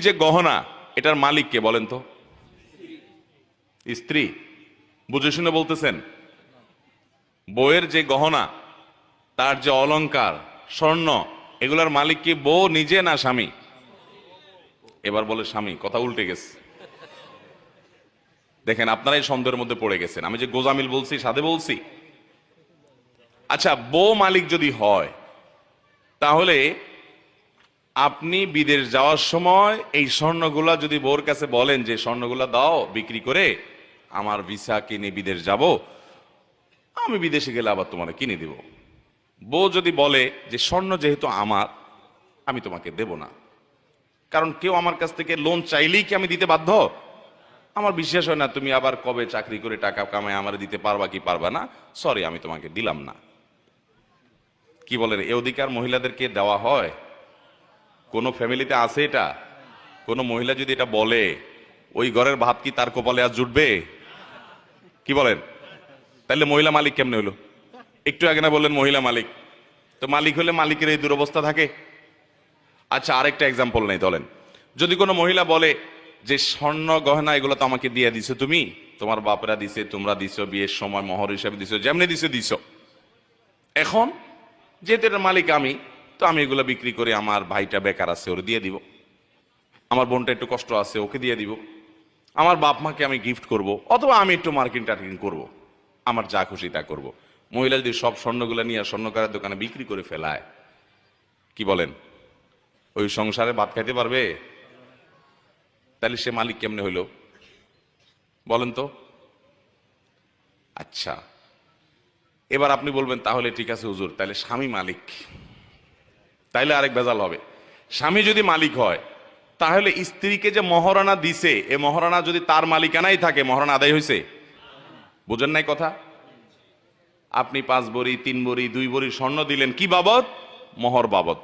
যে গহনা এটার মালিক কে বলেন তো? স্ত্রী। বুঝে শুনে বলতেছেন? বউয়ের যে গহনা, তার যে অলংকার, স্বর্ণ, এগুলার মালিক কি বউ নিজে না স্বামী? এবার বলে স্বামী। কথা উল্টে গেছে। দেখেন, আপনারাই সন্দেহের মধ্যে পড়ে গেছেন। আমি যে গোজামিল বলছি সাধে বলছি? আচ্ছা, বউ মালিক যদি হয়, তাহলে আপনি বিদেশ যাওয়ার সময় এই স্বর্ণগুলা যদি বউর কাছে বলেন যে স্বর্ণগুলা দাও বিক্রি করে, আমার ভিসা কিনে বিদেশ যাব, আমি বিদেশে গেলে আবার তোমাকে কিনে দিব। বউ যদি বলে যে স্বর্ণ যেহেতু আমার, আমি তোমাকে দেব না, কারণ কেউ আমার কাছ থেকে লোন চাইলেই কি আমি দিতে বাধ্য? আমার বিশ্বাস হয় না তুমি আবার কবে চাকরি করে টাকা কামায় আমার দিতে পারবা কি পারবা না, সরি আমি তোমাকে দিলাম না। কি বলেন, এ অধিকার মহিলাদেরকে দেওয়া হয়? কোন ফ্যামিলিতে আছে এটা? কোন মহিলা যদি এটা বলে, ওই ঘরের ভাত কি তার কপালে আজ জুটবে? কি বলেন? তাহলে মহিলা মালিক কেমনে হলো? একটু আগে না বললেন মহিলা মালিক? তো মালিক হলে মালিকের এই দুরবস্থা থাকে? আচ্ছা, আরেকটা এক্সাম্পল নেই, বলেন যদি কোনো মহিলা বলে যে স্বর্ণ গহনা এগুলো তো আমাকে দিয়ে দিছো তুমি, তোমার বাপেরা দিছে, তোমরা দিছো, বিয়ের সময় মোহর হিসাবে দিছো, যেমনি দিছো দিছো, এখন যেহেতু এটার মালিক আমি, তো আমি এগুলো বিক্রি করে আমার ভাইটা বেকার আছে ওর দিয়ে দিব, আমার বোনটা একটু কষ্ট আছে ওকে দিয়ে দিব, আমার বাপ মাকে আমি গিফট করব, অথবা আমি একটু মার্কিং টার্কিং করবো, আমার যা খুশি তা করব। মহিলা যদি সব স্বর্ণগুলো নিয়ে স্বর্ণকারের দোকানে বিক্রি করে ফেলায়, কি বলেন, ওই সংসারে ভাত খাইতে পারবে? তাহলে সে মালিক কেমনে হইল বলেন তো? আচ্ছা, এবার আপনি বলবেন তাহলে ঠিক আছে হুজুর, তাহলে স্বামী মালিক। তাইলে আরেক ভেজাল হবে। স্বামী যদি মালিক হয়, তাহলে স্ত্রীকে যে মহারণা দিছে, এ মহারণা যদি তার মালিকানাই থাকে, মহারণা আদায় হয়েছে? বুঝেন নাই কথা? আপনি 5 ভরি 3 ভরি 2 ভরি স্বর্ণ দিলেন, কি বাবদ? মোহর বাবদ।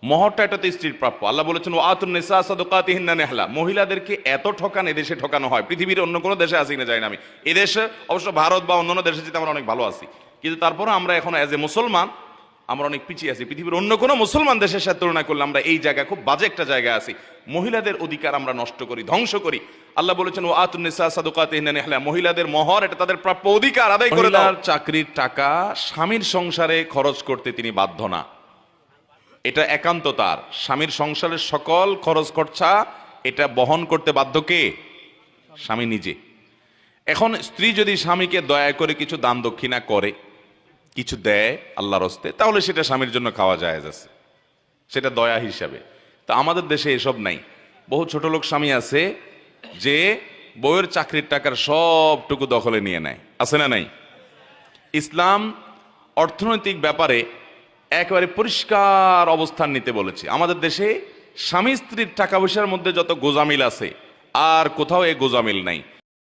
মোহরটা এটাতে স্ত্রীর প্রাপ্য। আল্লাহ বলেছেন ওয়া আতুন নিসা সাদাকাতিহিন্না নিহলা। মহিলাদেরকে এত ঠকান এদেশে ঠকানো হয়, পৃথিবীর অন্য কোনো দেশে আছি কিনা জানি না আমি। এদেশে অবশ্য ভারত বা অন্যান্য দেশে যেতে আমরা অনেক ভালো আছি, কিন্তু তারপরে আমরা এখন অ্যাজ এ মুসলমান আমরা অনেক পিছিয়ে আছি। পৃথিবীর অন্য কোনো মুসলমান দেশের সাথে তুলনা করলে আমরা এই জায়গায় খুব বাজে একটা জায়গায় আছি। মহিলাদের অধিকার আমরা নষ্ট করি, ধ্বংস করি। আল্লাহ বলেছেন ওয়া আতুন নিসা সাদাকাতিহিন্না নিহলা, মহিলাদের মোহর এটা তাদের প্রাপ্য অধিকার, আদায় করে দাও। চাকরির টাকা স্বামীর সংসারে খরচ করতে তিনি বাধ্য না, এটা একান্ত তার। স্বামীর সংসারের সকল খরচ খরচা এটা বহন করতে বাধ্য কে? স্বামী নিজে। এখন স্ত্রী যদি স্বামীকে দয়া করে কিছু দান দক্ষিণা করে, কিছু দেয় আল্লাহর হস্তে, তাহলে সেটা স্বামীর জন্য খাওয়া জায়েজ আছে, সেটা দয়া হিসাবে। তা আমাদের দেশে এসব নাই। বহু ছোট লোক স্বামী আছে যে বউয়ের চাকরির টাকার সবটুকু দখলে নিয়ে নেয়, আছে না নাই? ইসলাম অর্থনৈতিক ব্যাপারে একেবারে পরিষ্কার অবস্থান নিতে বলেছে। আমাদের দেশে স্বামী স্ত্রীর টাকা পয়সার মধ্যে যত গোজামিল আছে, আর কোথাও এই গোজামিল নাই।